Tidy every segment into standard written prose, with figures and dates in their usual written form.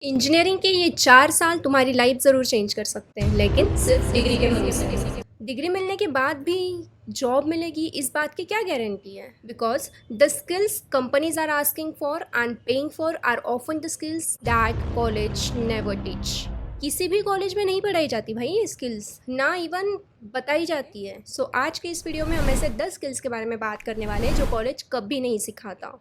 Engineering के ये 4 साल तुम्हारी लाइफ ज़रूर चेंज कर सकते हैं, लेकिन सिर्फ डिग्री के भरोसे। डिग्री मिलने के बाद भी जॉब मिलेगी इस बात की क्या गारंटी है? Because the skills companies are asking for and paying for are often the skills that college never teach. किसी भी कॉलेज में नहीं पढ़ाई जाती भाई ये स्किल्स, ना इवन बताई जाती है। सो आज के इस वीडियो में हम ऐसे 10 स्किल्स के बारे में बात करने वाले हैं जो कॉलेज कभी नहीं सिखाता।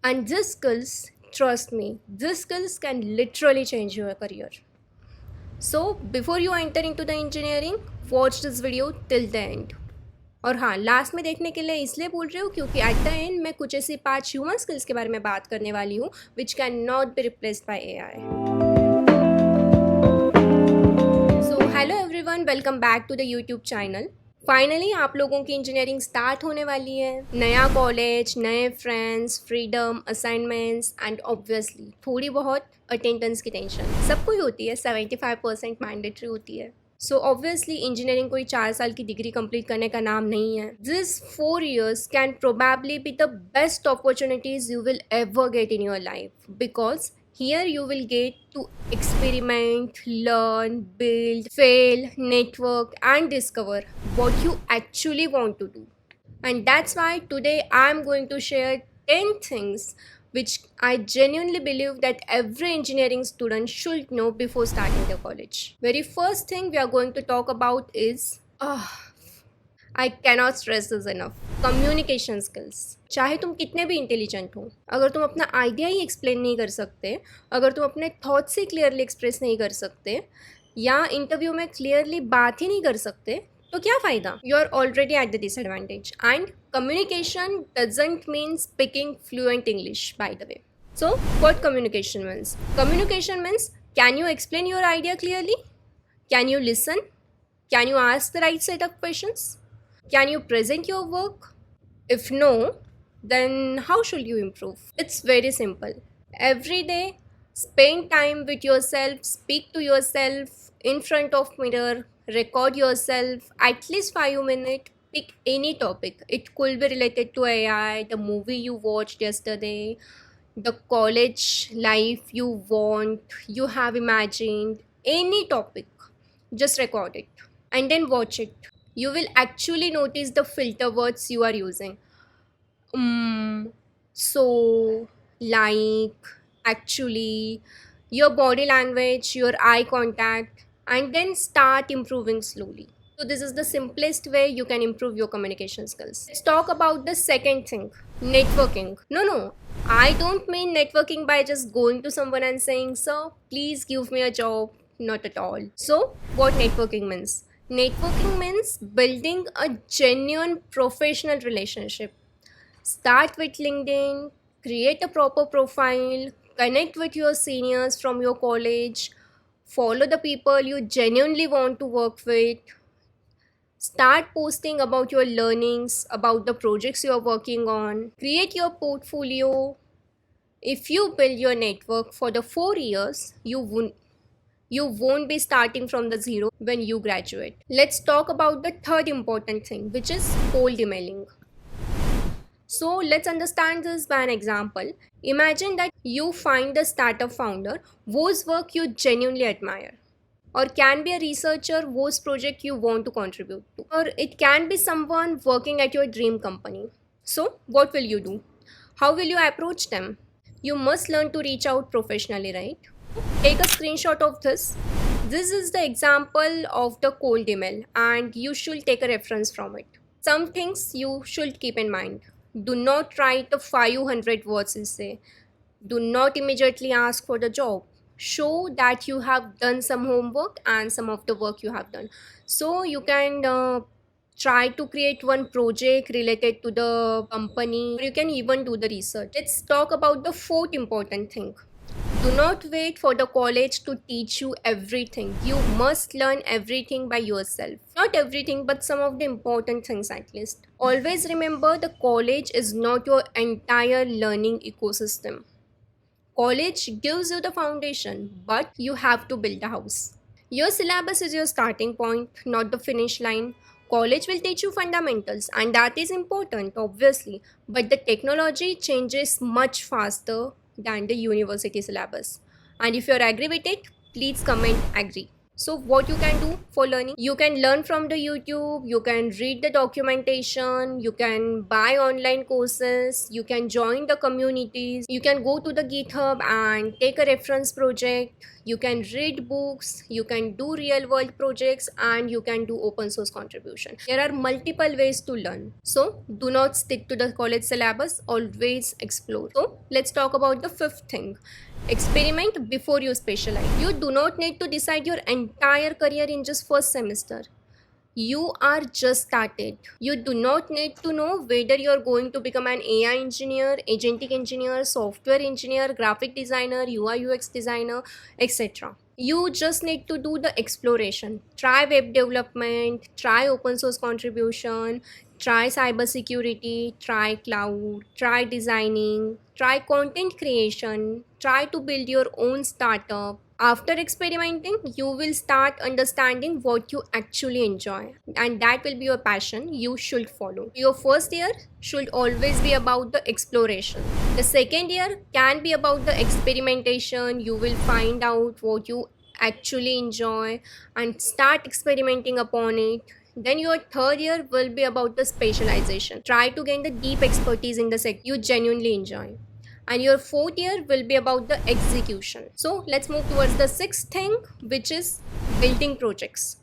And these skills, trust me, these skills can literally change your career. So, before you enter into the engineering, watch this video till the end. और हाँ, लास्ट में देखने के लिए इसलिए बोल रही हूँ क्योंकि एट द एंड मैं कुछ ऐसी 5 ह्यूमन स्किल्स के बारे में बात करने वाली हूँ which can not be replaced by AI. So hello everyone, welcome back to the YouTube channel. Finally आप लोगों की इंजीनियरिंग स्टार्ट होने वाली है। नया कॉलेज, नए friends, freedom, assignments and obviously थोड़ी बहुत अटेंडेंस की टेंशन सबको ही होती है। 75% मैंडेटरी होती है। सो ऑब्वियसली इंजीनियरिंग कोई 4 साल की डिग्री कंप्लीट करने का नाम नहीं है। This 4 years can probably be the best opportunities you will ever get in your life because here you will get to experiment, learn, build, fail, network and discover what you actually want to do. And that's why today I'm going to share 10 things which I genuinely believe that every engineering student should know before starting their college. Very first thing we are going to talk about is I cannot stress this enough, communication skills. चाहे तुम कितने भी intelligent हो, अगर तुम अपना idea ही explain नहीं कर सकते, अगर तुम अपने थॉट्स से क्लियरली एक्सप्रेस नहीं कर सकते या इंटरव्यू में क्लियरली बात ही नहीं कर सकते तो क्या फ़ायदा? You are already at the disadvantage. And communication doesn't mean speaking fluent English by the way. So what communication means? Communication means can you explain your idea clearly? Can you listen? Can you ask the right set of questions? Can you present your work? If no, then how should you improve? It's very simple. Every day, spend time with yourself, speak to yourself in front of mirror, record yourself at least 5 minutes. Pick any topic. It could be related to AI, the movie you watched yesterday, the college life you want, you have imagined, any topic. Just record it and then watch it. You will actually notice the filter words you are using. So, like, actually, your body language, your eye contact, and then start improving slowly. So, this is the simplest way you can improve your communication skills. Let's talk about the second thing, networking. No, I don't mean networking by just going to someone and saying, "Sir, please give me a job." Not at all. So, what networking means? Networking means building a genuine professional relationship. Start with LinkedIn, create a proper profile, connect with your seniors from your college, follow the people you genuinely want to work with, start posting about your learnings, about the projects you are working on, create your portfolio. If you build your network for the 4 years, you won't be starting from the zero when you graduate. Let's talk about the third important thing, which is cold emailing. So let's understand this by an example. Imagine that you find a startup founder whose work you genuinely admire, or can be a researcher whose project you want to contribute to, or it can be someone working at your dream company. So what will you do? How will you approach them? You must learn to reach out professionally, right? Take a screenshot of this. This is the example of the cold email and you should take a reference from it. Some things you should keep in mind. Do not write the 500 words essay. Do not immediately ask for the job. Show that you have done some homework and some of the work you have done. So you can try to create one project related to the company. You can even do the research. Let's talk about the fourth important thing. Do not wait for the college to teach you everything. You must learn everything by yourself. Not everything, but some of the important things at least. Always remember the college is not your entire learning ecosystem. College gives you the foundation, but you have to build a house. Your syllabus is your starting point, not the finish line. College will teach you fundamentals, and that is important, obviously, but the technology changes much faster than the university syllabus. And if you're agree with it, please comment agree. So what you can do for learning, you can learn from the YouTube, you can read the documentation, you can buy online courses, you can join the communities, you can go to the GitHub and take a reference project, you can read books, you can do real world projects, and you can do open source contribution. There are multiple ways to learn. So do not stick to the college syllabus, always explore. So let's talk about the fifth thing. Experiment before you specialize. You do not need to decide your entire career in just first semester. You are just started. You do not need to know whether you're going to become an AI engineer, agentic engineer, software engineer, graphic designer, UI UX designer, etc. You just need to do the exploration. Try web development, try open source contribution, try cybersecurity, try cloud, try designing, try content creation, try to build your own startup. After experimenting, you will start understanding what you actually enjoy, and that will be your passion you should follow. Your first year should always be about the exploration. The second year can be about the experimentation. You will find out what you actually enjoy and start experimenting upon it. Then your third year will be about the specialization. Try to gain the deep expertise in the sector you genuinely enjoy. And your fourth year will be about the execution. So let's move towards the sixth thing, which is building projects.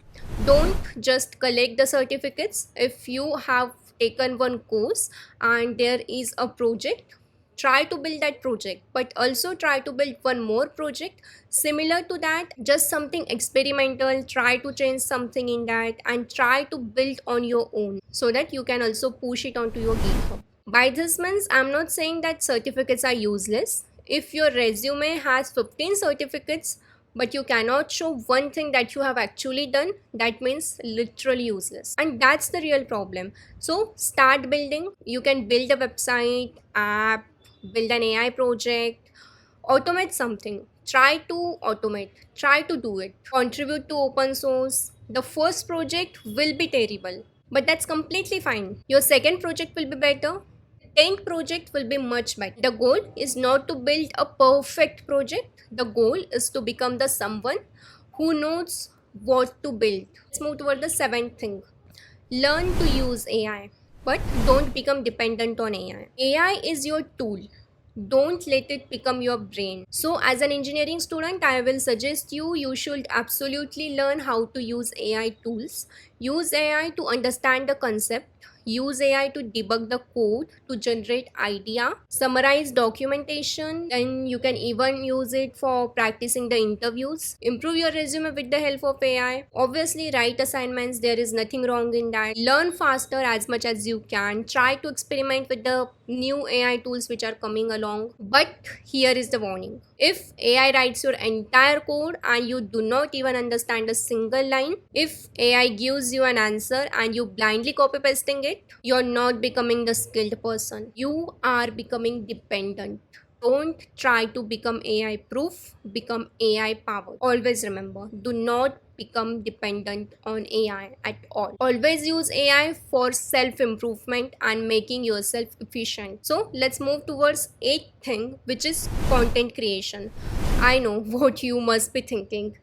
Don't just collect the certificates. If you have taken one course and there is a project, try to build that project, but also try to build one more project similar to that, just something experimental. Try to change something in that and try to build on your own so that you can also push it onto your GitHub. By this means, I'm not saying that certificates are useless. If your resume has 15 certificates but you cannot show one thing that you have actually done, that means literally useless. And that's the real problem. So start building. You can build a website, app, build an AI project, automate something. Try to automate, try to do it. Contribute to open source. The first project will be terrible, but that's completely fine. Your second project will be better. 10th project will be much better. The goal is not to build a perfect project. The goal is to become the someone who knows what to build. Let's move toward the seventh thing. Learn to use AI, but don't become dependent on AI. AI is your tool. Don't let it become your brain. So as an engineering student, I will suggest you should absolutely learn how to use AI tools. Use AI to understand the concept. Use AI to debug the code, to generate idea, summarize documentation, and you can even use it for practicing the interviews. Improve your resume with the help of AI. Obviously, write assignments, there is nothing wrong in that. Learn faster as much as you can. Try to experiment with the new AI tools which are coming along. But here is the warning. If AI writes your entire code and you do not even understand a single line, if AI gives you an answer and you blindly copy pasting it, you're not becoming the skilled person. You are becoming dependent. Don't try to become AI proof, become AI powered. Always remember, do not become dependent on AI at all. Always use AI for self improvement and making yourself efficient. So let's move towards eighth thing, which is content creation. I know what you must be thinking,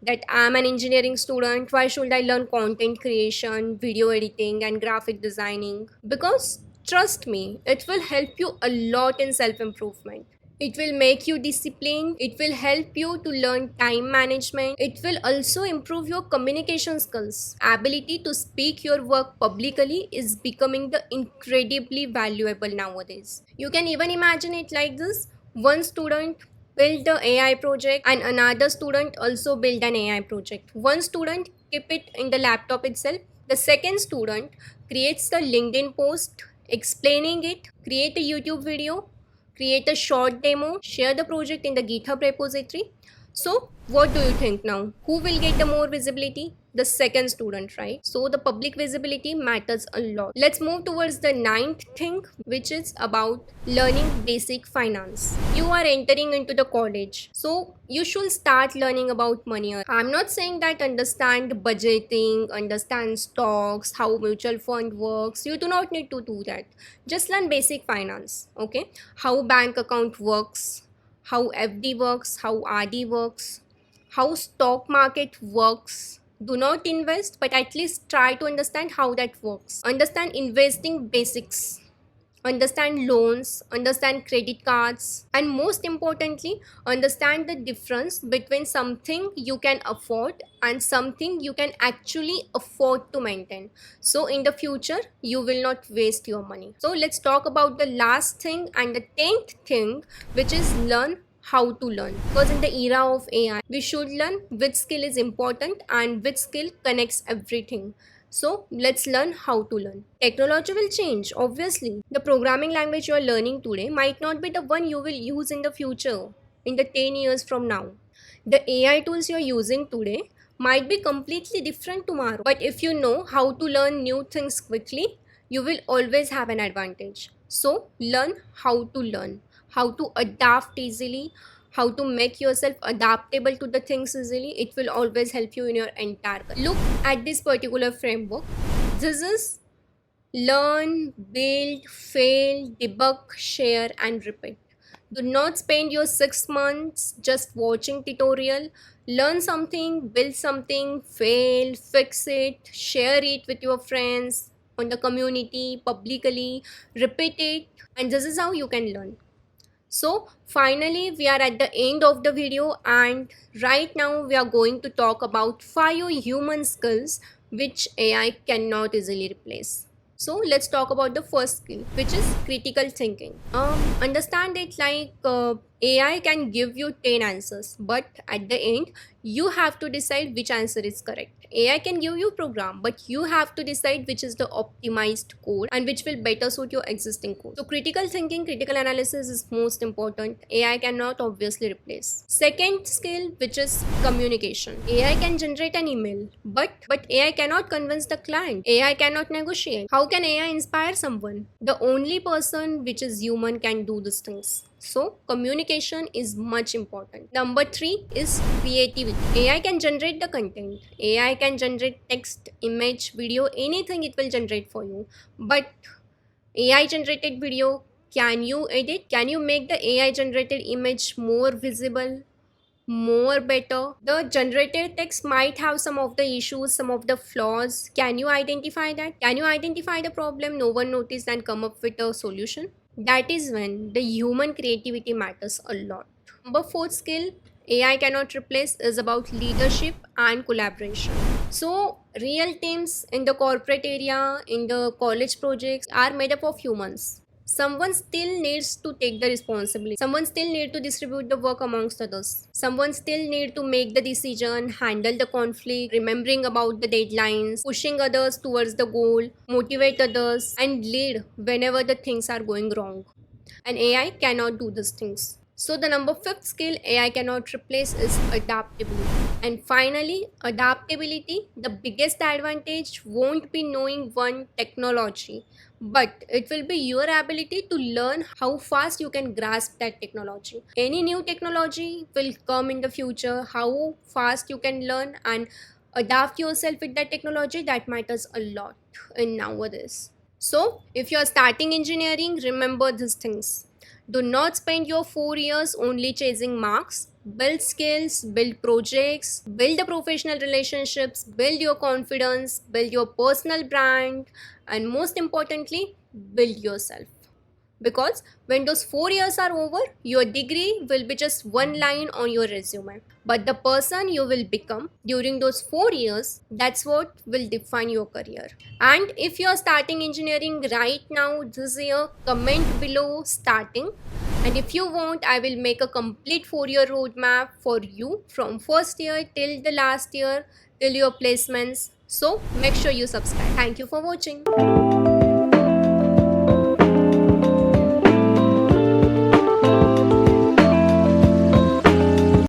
that I'm an engineering student, why should I learn content creation, video editing, and graphic designing? Because trust me, it will help you a lot in self improvement. It will make you disciplined. It will help you to learn time management. It will also improve your communication skills. Ability to speak your work publicly is becoming the incredibly valuable nowadays. You can even imagine it like this. One student build the AI project and another student also build an AI project. One student keep it in the laptop itself. The second student creates the LinkedIn post explaining it, create a YouTube video, create a short demo, share the project in the GitHub repository. So what do you think now? Who will get the more visibility? The second student, right? So the public visibility matters a lot. Let's move towards the ninth thing, which is about learning basic finance. You are entering into the college, so you should start learning about money. I'm not saying that understand budgeting, understand stocks, how mutual fund works. You do not need to do that. Just learn basic finance, okay? How bank account works, how FD works, how RD works, how stock market works. Do not invest, but at least try to understand how that works. Understand investing basics, understand loans, understand credit cards, and most importantly, understand the difference between something you can afford and something you can actually afford to maintain. So in the future, you will not waste your money. So let's talk about the last thing and the 10th thing, which is learn how to learn. Because in the era of AI, we should learn which skill is important and which skill connects everything. So let's learn how to learn. Technology will change, obviously. The programming language you are learning today might not be the one you will use in the future, in the 10 years from now. The AI tools you are using today might be completely different tomorrow. But if you know how to learn new things quickly, you will always have an advantage. So learn how to learn, how to adapt easily, how to make yourself adaptable to the things easily. It will always help you in your entire career. Look at this particular framework. This is learn, build, fail, debug, share, and repeat. Do not spend your 6 months just watching tutorial. Learn something, build something, fail, fix it, share it with your friends on the community, publicly, repeat it, and this is how you can learn. So finally we are at the end of the video, and right now we are going to talk about 5 human skills which AI cannot easily replace. So let's talk about the first skill, which is critical thinking. Understand it like AI can give you 10 answers, but at the end you have to decide which answer is correct. AI can give you program, but you have to decide which is the optimized code and which will better suit your existing code. So critical thinking, critical analysis is most important. AI cannot obviously replace. Second skill, which is communication. AI can generate an email, but AI cannot convince the client. AI cannot negotiate. How can AI inspire someone? The only person which is human can do these things. So communication is much important. Number 3 is creativity. AI can generate the content. AI can generate text, image, video, anything it will generate for you. But AI generated video, can you edit? Can you make the AI generated image more visible, more better? The generated text might have some of the issues, some of the flaws. Can you identify that? Can you identify the problem no one noticed and come up with a solution? That is when the human creativity matters a lot. Number 4 skill AI cannot replace is about leadership and collaboration. So real teams in the corporate area, in the college projects are made up of humans. Someone still needs to take the responsibility. Someone still needs to distribute the work amongst others. Someone still needs to make the decision, handle the conflict, remembering about the deadlines, pushing others towards the goal, motivate others, and lead whenever the things are going wrong. And AI cannot do these things. So the number 5th skill AI cannot replace is adaptability. And finally, adaptability, the biggest advantage won't be knowing one technology, but it will be your ability to learn how fast you can grasp that technology. Any new technology will come in the future, how fast you can learn and adapt yourself with that technology, that matters a lot in nowadays. So if you are starting engineering, remember these things. Do not spend your 4 years only chasing marks. Build skills, build projects, build the professional relationships, build your confidence, build your personal brand, and most importantly, build yourself. Because when those 4 years are over, your degree will be just one line on your resume. But the person you will become during those 4 years, that's what will define your career. And if you are starting engineering right now this year, comment below starting. And if you want, I will make a complete 4-year roadmap for you from first year till the last year, till your placements. So make sure you subscribe. Thank you for watching.